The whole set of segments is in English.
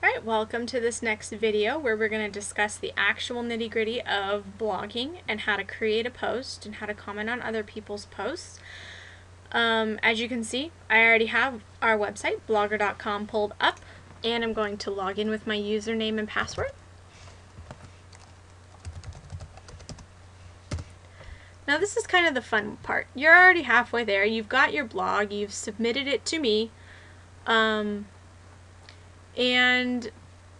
Alright, welcome to this next video where we're going to discuss the actual nitty-gritty of blogging and how to create a post and how to comment on other people's posts. As you can see, I already have our website, blogger.com, pulled up, and I'm going to log in with my username and password. Now this is kind of the fun part. You're already halfway there. You've got your blog, you've submitted it to me, and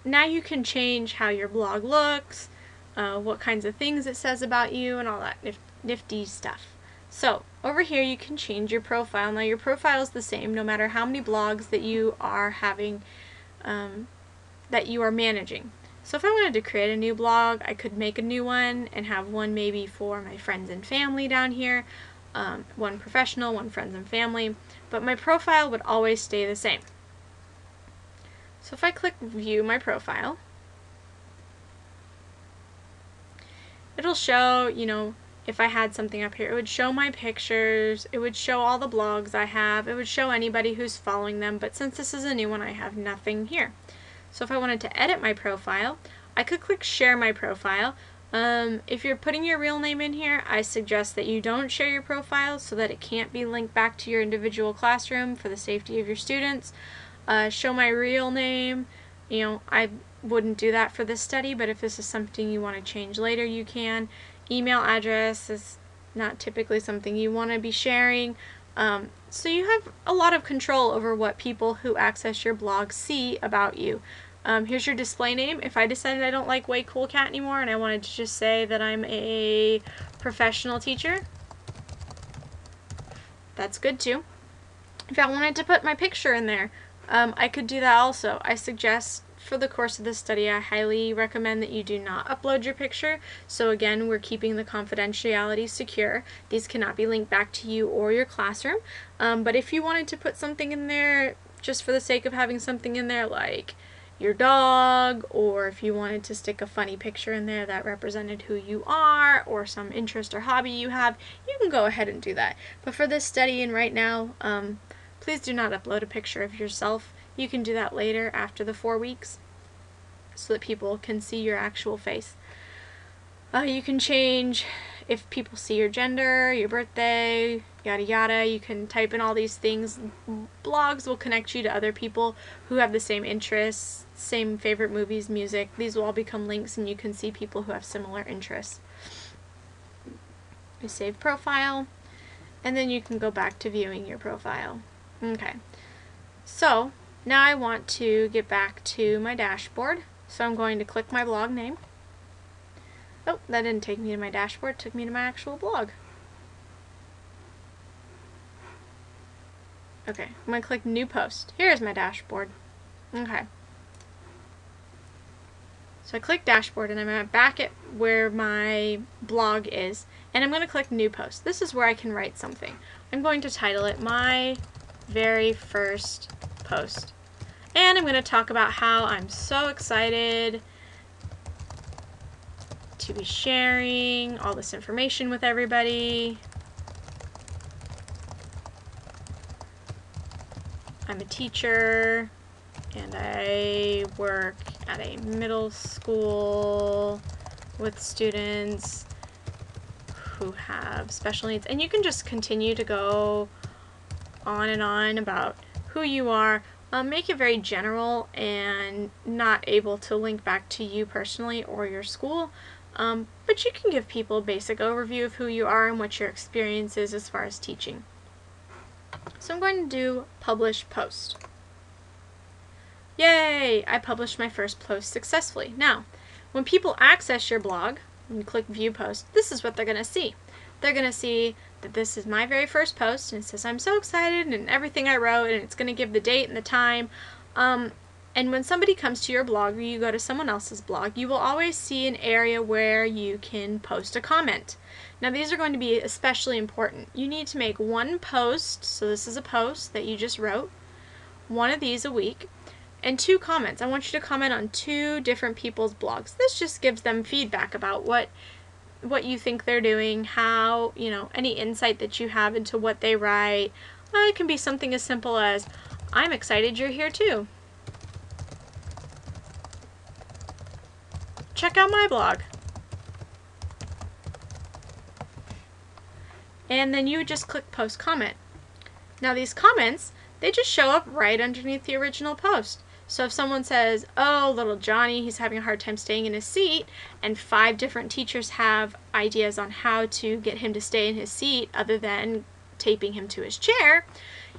now you can change how your blog looks, what kinds of things it says about you, and all that nifty stuff. So over here you can change your profile. Now your profile is the same no matter how many blogs that you are having, that you are managing. So if I wanted to create a new blog, I could make a new one and have one maybe for my friends and family down here, one professional, one friends and family, but my profile would always stay the same. So if I click view my profile, it'll show, if I had something up here, it would show my pictures, it would show all the blogs I have, it would show anybody who's following them, but since this is a new one, I have nothing here. So if I wanted to edit my profile, I could click share my profile. If you're putting your real name in here, I suggest that you don't share your profile so that it can't be linked back to your individual classroom for the safety of your students. Show my real name, I wouldn't do that for this study, but if this is something you want to change later, you can. Email address is not typically something you want to be sharing. So you have a lot of control over what people who access your blog see about you. Here's your display name. If I decided I don't like Way Cool Cat anymore and I wanted to just say that I'm a professional teacher, that's good too. If I wanted to put my picture in there, I could do that also. I suggest for the course of this study, I highly recommend that you do not upload your picture. So again, we're keeping the confidentiality secure. These cannot be linked back to you or your classroom. But if you wanted to put something in there just for the sake of having something in there, like your dog, or if you wanted to stick a funny picture in there that represented who you are or some interest or hobby you have, you can go ahead and do that. But for this study and right now, please do not upload a picture of yourself. You can do that later after the 4 weeks so that people can see your actual face. You can change if people see your gender, your birthday, yada yada. You can type in all these things. Blogs will connect you to other people who have the same interests, same favorite movies, music. These will all become links and you can see people who have similar interests. You save profile and then you can go back to viewing your profile. Okay, so now I want to get back to my dashboard, so I'm going to click my blog name. Oh, that didn't take me to my dashboard, it took me to my actual blog. Okay, I'm going to click new post. Here's my dashboard. Okay. So I click dashboard and I'm back at where my blog is, and I'm going to click new post. This is where I can write something. I'm going to title it My Very First Post. And I'm going to talk about how I'm so excited to be sharing all this information with everybody. I'm a teacher and I work at a middle school with students who have special needs. And you can just continue to go on and on about who you are. Make it very general and not able to link back to you personally or your school, but you can give people a basic overview of who you are and what your experience is as far as teaching. So I'm going to do publish post. Yay! I published my first post successfully. Now, when people access your blog and you click view post, this is what they're going to see. They're going to see that this is my very first post and it says I'm so excited and everything I wrote, and it's going to give the date and the time. And when somebody comes to your blog or you go to someone else's blog, you will always see an area where you can post a comment. Now these are going to be especially important. You need to make one post, so this is a post that you just wrote, one of these a week, and 2 comments. I want you to comment on 2 different people's blogs. This just gives them feedback about what you think they're doing, how, any insight that you have into what they write. It can be something as simple as, I'm excited you're here too. check out my blog. And then you would just click post comment. Now these comments, they just show up right underneath the original post. So if someone says, oh, little Johnny, he's having a hard time staying in his seat, and 5 different teachers have ideas on how to get him to stay in his seat other than taping him to his chair,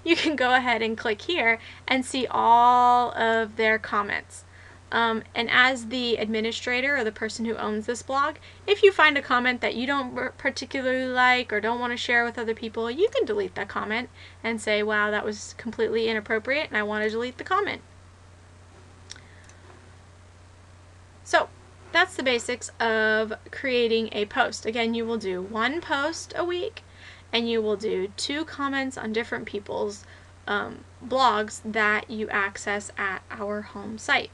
you can go ahead and click here and see all of their comments. And as the administrator or the person who owns this blog, if you find a comment that you don't particularly like or don't want to share with other people, you can delete that comment and say, wow, that was completely inappropriate and I want to delete the comment. So that's the basics of creating a post. Again, you will do 1 post a week and you will do 2 comments on different people's blogs that you access at our home site.